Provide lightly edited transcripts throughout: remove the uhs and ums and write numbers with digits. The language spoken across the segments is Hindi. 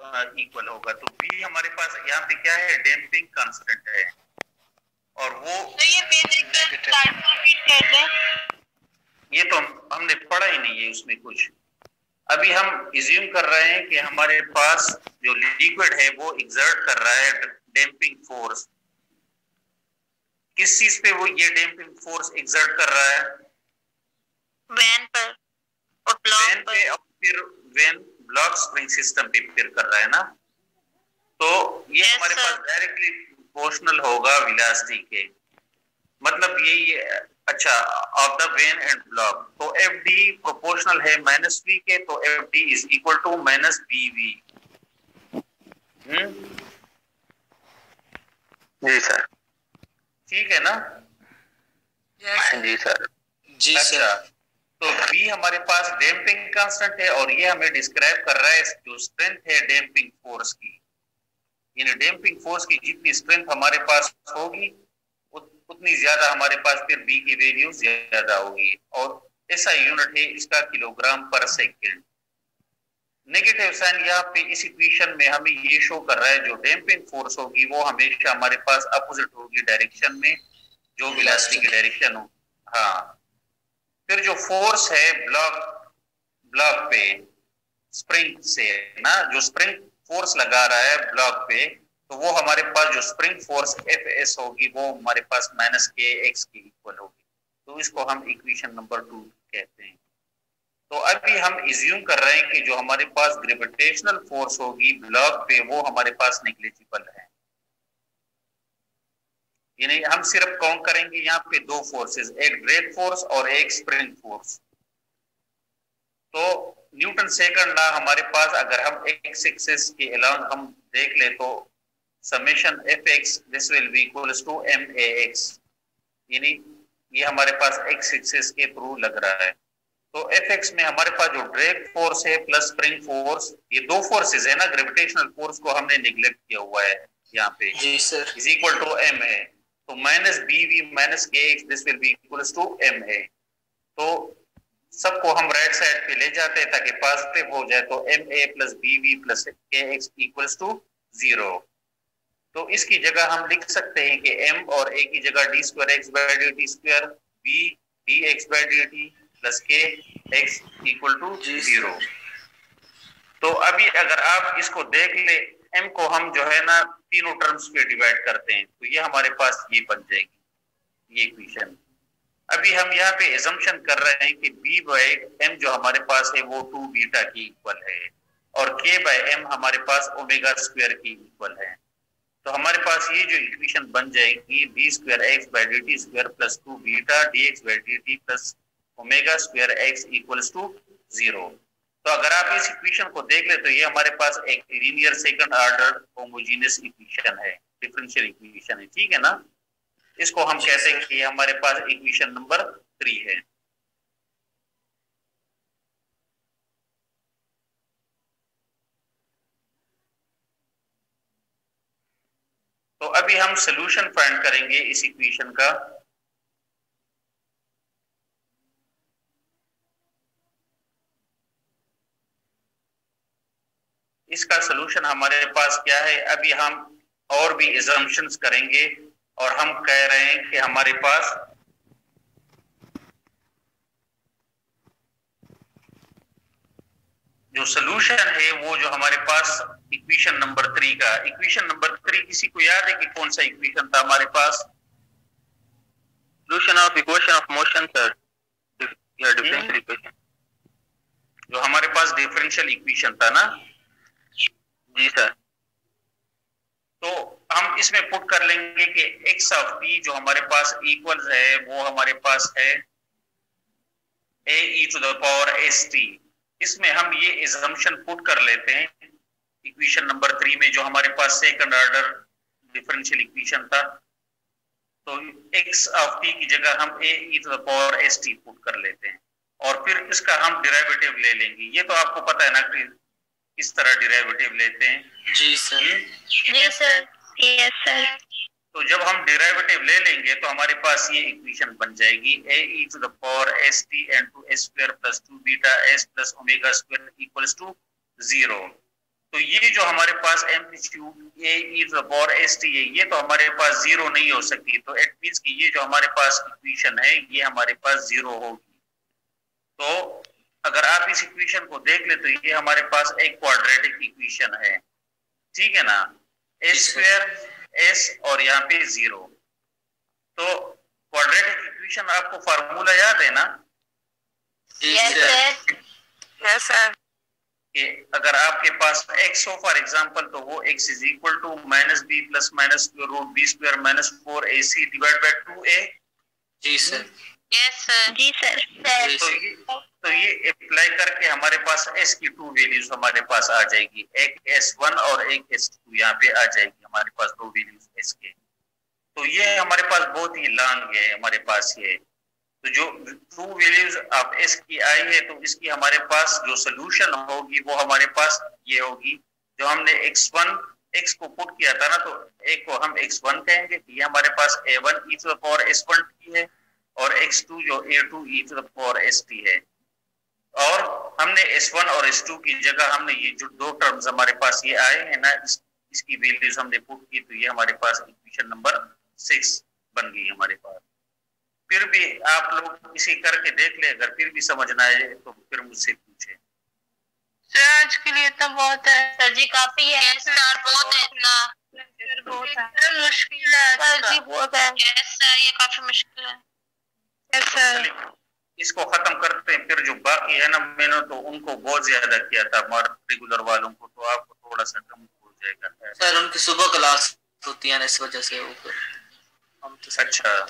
इक्वल होगा। तो बी हमारे पास यहाँ पे क्या है, डैम्पिंग कांस्टेंट है, और वो तो ये बेसिक स्टार्ट को रिपीट कर दें। ये तो हमने पढ़ा ही नहीं है उसमें कुछ। अभी हम इज्यूम कर रहे हैं कि हमारे पास जो लिक्विड है वो एग्जर्ट कर रहा है डैम्पिंग फोर्स। किस चीज पे वो ये डैम्पिंग फोर्स एग्जर्ट कर रहा है? वैन पर और ब्लॉक वैन पे, और फिर वैन ब्लॉक स्प्रिंग सिस्टम पे फिर कर रहा है ना। तो ये हमारे पास डायरेक्टली प्रोपोर्शनल होगा वेलोसिटी के, मतलब यही है। अच्छा, of the vane and block, तो एफ डी प्रोपोर्शनल है माइनस वी के, तो F D is equal to minus B V. जी सर। ठीक है ना? जी सर। जी अच्छा, सर। तो बी हमारे पास डैम्पिंग कांस्टेंट है, और ये हमें डिस्क्राइब कर रहा है जो स्ट्रेंथ है डैम्पिंग फोर्स की। यानी डैम्पिंग फोर्स की जितनी स्ट्रेंथ हमारे पास होगी उतनी ज्यादा हमारे पास फिर बी की वैल्यू ज्यादा होगी, और ऐसा यूनिट है इसका किलोग्राम पर सेकंड। नेगेटिव साइन यहाँ पे इस इक्वेशन में हमें ये शो कर रहा है जो डैम्पिंग फोर्स होगी वो हमेशा हमारे पास अपोजिट होगी डायरेक्शन में, जो वेलोसिटी की डायरेक्शन हो। हाँ, फिर जो फोर्स है ब्लॉक पे स्प्रिंग से ना, जो स्प्रिंग फोर्स लगा रहा है ब्लॉक पे, तो वो हमारे पास जो स्प्रिंग फोर्स एफ एस होगी वो हमारे पास माइनस के एक्स के इक्वल होगी। तो इसको हम इक्वेशन नंबर 2 कहते हैं। तो अभी हम इज्यूम कर रहे हैं कि जो हमारे पास ग्रेविटेशनल फोर्स होगी ब्लॉक पे वो हमारे पास नेग्लिजिबल है। यानी हम सिर्फ काउंट करेंगे यहाँ पे दो फोर्सेस, एक ड्रैग फोर्स और एक स्प्रिंग फोर्स। तो न्यूटन सेकंड लॉ हमारे पास अगर हम एक्स एक्सिस के अलोंग हम देख ले तो summation F X this will be equals to M A X, यानी ये हमारे पास एक्स एक्सिस के थ्रू लग रहा है। तो एफ एक्स में हमारे पास जो ड्रैग फोर्स है प्लस स्प्रिंग फोर्स, ये दो फोर्सेस है ना, ग्रेविटेशनल फोर्स को हमने निगलेक्ट किया हुआ है यहाँ पे, जी sir, is equal to M है। तो minus B V minus K X this will be equals to M है। तो सबको हम राइट साइड पे ले जाते हैं ताकि पॉजिटिव हो जाए, तो M A plus B V plus K X equals to 0। तो इसकी जगह हम लिख सकते हैं कि m और a की जगह D square X by D T square B D X by D T plus K X equal to 0। तो अभी अगर आप इसको देख ले, m को हम जो है ना तीनों टर्म्स पे डिवाइड करते हैं, तो ये हमारे पास ये बन जाएगी ये इक्वेशन। अभी हम यहाँ पे एजम्पशन कर रहे हैं कि b बाई m जो हमारे पास है वो 2 बीटा की इक्वल है, और k बाई m हमारे पास ओमेगा स्क्वायर की इक्वल है। तो हमारे पास ये जो इक्वेशन बन जाएगी D square X by D T square plus 2 beta D X by D T plus omega square X equals to 0। तो अगर आप इस इक्वेशन को देख ले तो ये हमारे पास एक linear second order homogeneous equation है, डिफरेंशियल इक्वेशन है। ठीक है ना? इसको हम कहते हैं कि ये हमारे पास इक्वेशन नंबर 3 है। तो अभी हम सॉल्यूशन फाइंड करेंगे इस इक्वेशन का। इसका सॉल्यूशन हमारे पास क्या है, अभी हम और भी assumptions करेंगे, और हम कह रहे हैं कि हमारे पास जो सॉल्यूशन है वो जो हमारे पास इक्वेशन नंबर 3 का, इक्वेशन नंबर 3 किसी को याद है कि कौन सा इक्वेशन था हमारे पास? Solution of equation of motion sir, या डिफरेंशियल इक्वेशन, जो हमारे पास डिफरेंशियल इक्वेशन था ना। जी सर। तो हम इसमें पुट कर लेंगे कि x ऑफ t जो हमारे पास इक्वल है वो हमारे पास है a e to the power st। इसमें हम ये एजम्पशन पुट कर लेते हैं इक्वेशन नंबर 3 में जो हमारे पास सेकंड ऑर्डर डिफरेंशियल इक्वेशन था। तो x ऑफ t की जगह हम a e to the power st put कर लेते हैं, और फिर इसका हम डेरिवेटिव ले लेंगे। ये तो आपको पता है ना कि किस तरह डेरिवेटिव लेते हैं। जी सर। जी सर, यस सर। तो जब हम डेरिवेटिव ले लेंगे तो हमारे पास ये इक्वेशन बन जाएगी a e to the power s t n to s square plus 2 beta s plus omega square equals to 0। तो ये जो हमारे पास amplitude A E to the power S T है, ये तो हमारे पास जीरो नहीं हो सकती, तो इट मींस कि ये जो हमारे पास इक्वेशन है ये हमारे पास जीरो होगी। तो अगर आप इस इक्वेशन को देख ले तो ये हमारे पास एक क्वाड्रेटिक इक्वेशन है, ठीक है ना, ए स्क्वायर एस और यहाँ पे जीरो। तो क्वाड्रेटिक इक्वेशन आपको फार्मूला याद है ना? Yes sir. Yes sir. कि अगर आपके पास x हो फॉर एग्जांपल, तो वो x is equal to minus B plus minus root B square minus 4ac divide by 2a। जी सर। Yes sir. जी सर। तो ये अप्लाई करके हमारे पास s की टू वैल्यूज हमारे पास आ जाएगी, एक s1 और एक s2 यहाँ पे आ जाएगी हमारे पास दो वैल्यूज s के। तो ये हमारे पास बहुत ही लॉन्ग है हमारे पास ये। तो जो टू वैल्यूज ऑफ s की आई है तो इसकी हमारे पास जो सोल्यूशन होगी वो हमारे पास ये होगी, जो हमने x1 x को पुट किया था ना, तो एक को हम x1 कहेंगे, ये हमारे पास a1 e to the power s1 t है, और x2 जो a2 e to the power st है। और हमने s1 और s2 की जगह हमने ये जो दो टर्म्स हमारे पास ये आए हैं ना, इसकी वैल्यूज हमने पुट की, तो ये हमारे पास इक्वेशन नंबर 6 बन गई हमारे पास। फिर भी आप लोग इसे करके देख ले, अगर फिर भी समझ ना आए तो फिर मुझसे पूछे। सर आज के लिए तो बहुत है सर जी, काफी है। यस सर, बहुत है इतना। सर बहुत है, मुश्किल है सर जी बहुत है। यस सर, ये काफी मुश्किल है। Yes sir. इसको खत्म करते हैं, फिर जो बाकी है ना, मैंने तो उनको बहुत ज्यादा किया था रेगुलर वालों को, तो आपको थोड़ा सा कम हो जाएगा। सर उनकी सुबह क्लास होती है ना, इस वजह से वो हम तो। अच्छा,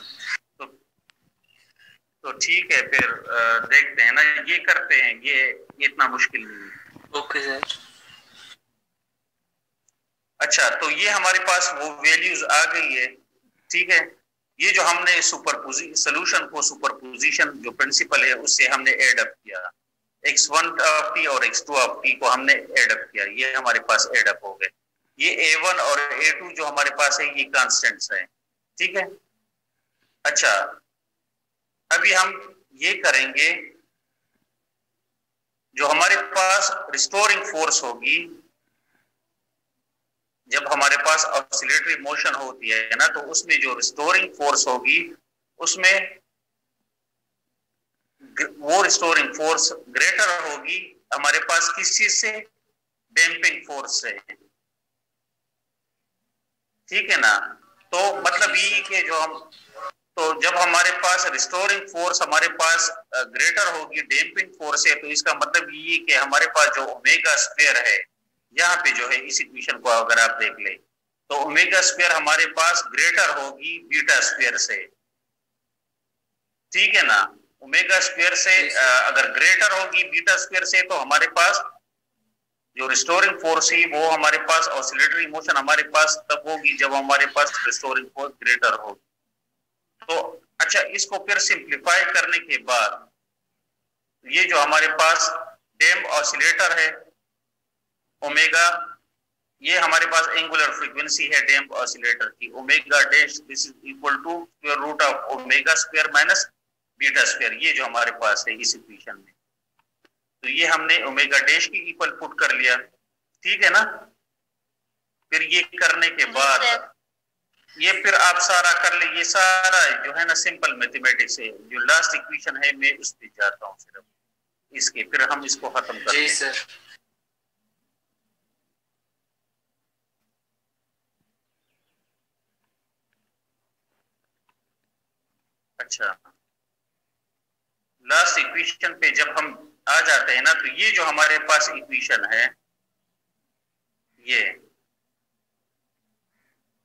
तो ठीक है, फिर देखते हैं ना, ये करते हैं, ये इतना मुश्किल नहीं है। Okay sir. अच्छा, तो ये हमारे पास वो वैल्यूज आ गई है, ठीक है। ये जो हमने सोल्यूशन को सुपरपोजिशन जो प्रिंसिपल है उससे हमने एड अप किया, x1 ऑफ t और x2 ऑफ t को हमने एड अप किया, ये हमारे पास एड अप हो गए। ये a1 और a2 जो हमारे पास है ये कांस्टेंट्स हैं, ठीक है। अच्छा, अभी हम ये करेंगे, जो हमारे पास रिस्टोरिंग फोर्स होगी जब हमारे पास ऑसिलेटरी मोशन होती है ना, तो उसमें जो रिस्टोरिंग फोर्स होगी उसमें वो रिस्टोरिंग फोर्स ग्रेटर होगी हमारे पास किस चीज से? डैम्पिंग फोर्स से, ठीक है ना। तो मतलब ये कि जो हम, तो जब हमारे पास रिस्टोरिंग फोर्स हमारे पास ग्रेटर होगी डैम्पिंग फोर्स है, तो इसका मतलब ये कि हमारे पास जो ओमेगा स्क्वायर है यहाँ पे जो है, इस इक्वेशन को अगर आप देख ले तो ओमेगा स्क्वायर हमारे पास ग्रेटर होगी बीटा स्क्वायर से, ठीक है ना। ओमेगा स्क्वायर से अगर ग्रेटर होगी बीटा स्क्वायर से, तो हमारे पास जो रिस्टोरिंग फोर्स है वो हमारे पास ऑसिलेटरी मोशन हमारे पास तब होगी जब हमारे पास रिस्टोरिंग फोर्स ग्रेटर होगी। तो अच्छा, इसको फिर सिंप्लीफाई करने के बाद ये जो हमारे पास डैम्प ऑसिलेटर है ओमेगा, ये हमारे पास एंगुलर फ्रीक्वेंसी है डैम्प ऑसिलेटर की, omega dash this is equal to square root of omega square minus beta square, ये जो हमारे पास है इस इक्वेशन में। तो ये हमने ओमेगा डैश की इक्वल पुट कर लिया, ठीक है ना। फिर ये करने के बाद ये फिर आप सारा कर ले, ये सारा जो है ना सिंपल मैथमेटिक्स है, जो लास्ट इक्वेशन है मैं उस पे जाता हूँ सिर्फ इसके, फिर हम इसको खत्म करते हैं। जी सर। अच्छा, लास्ट इक्वेशन पे जब हम आ जाते हैं ना, तो ये जो हमारे पास इक्वेशन है ये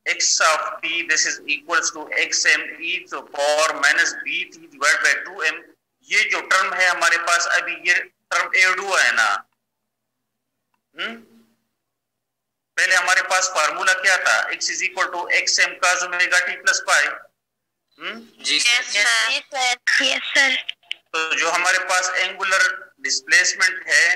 x of t this is equals to xm e to power minus bt divided by 2m, ये जो टर्म है हमारे पास अभी ये टर्म एड हुआ है ना, पहले हमारे पास फार्मूला क्या था? x is equal to xm cos omega t plus pi। Ji sir. Yes sir. तो जो हमारे पास एंगुलर डिस्प्लेसमेंट है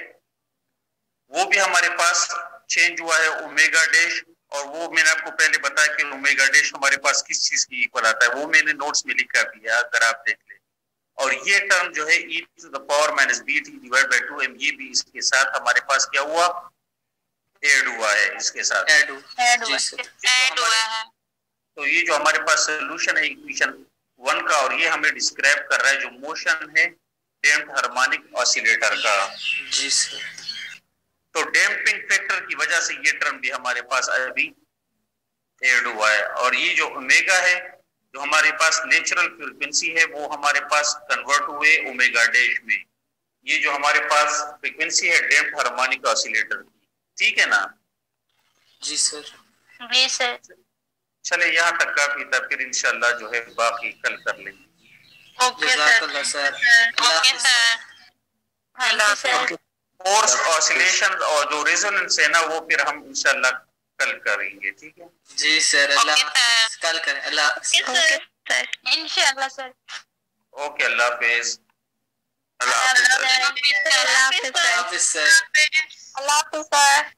वो भी हमारे पास चेंज हुआ है ओमेगा डैश, और वो मैंने आपको पहले बताया कि ओमेगा डैश हमारे पास किस चीज की इक्वल आता है, वो मैंने नोट्स में लिखा भी है अगर आप देख ले। और ये टर्म जो है e to the power minus bt divided by 2m, ये भी इसके साथ हमारे पास क्या हुआ? ऐड हुआ है इसके साथ। ऐड जी सर। ऐड हुआ है। तो ये जो हमारे पास सोल्यूशन है इक्वेशन 1 का, और ये हमें डिस्क्राइब कर रहा है जो मोशन है डैम्प्ड हार्मोनिक ऑसिलेटर का। जी सर। तो डैम्पिंग फैक्टर की वजह से ये टर्म भी हमारे पास अभी ऐड हुआ है, और ये जो ओमेगा है जो हमारे पास नेचुरल फ्रीक्वेंसी है वो हमारे पास कन्वर्ट हुए ओमेगा डैश में। ये जो हमारे पास फ्रीक्वेंसी है डैम्प्ड हार्मोनिक ऑसिलेटर की, ठीक है ना? जी सर। जी सर। चले यहाँ तक काफी था, फिर इंशाल्लाह जो है बाकी कल कर लेंगे। Okay sir. जज़ाकल्लाह सर। Okay sir. हाँ सर। फोर्स ऑसिलेशन और जो रेजोनेंस है ना वो फिर हम इंशाल्लाह कल करेंगे, ठीक है? जी सर। अल्लाह ओके सर। कल करें। अल्लाह ओके सर। इंशाल्लाह सर। ओके, अल्लाह हाफिज। अल्लाह हाफिज सर। हाफिज सर। अल्लाह हाफिज सर।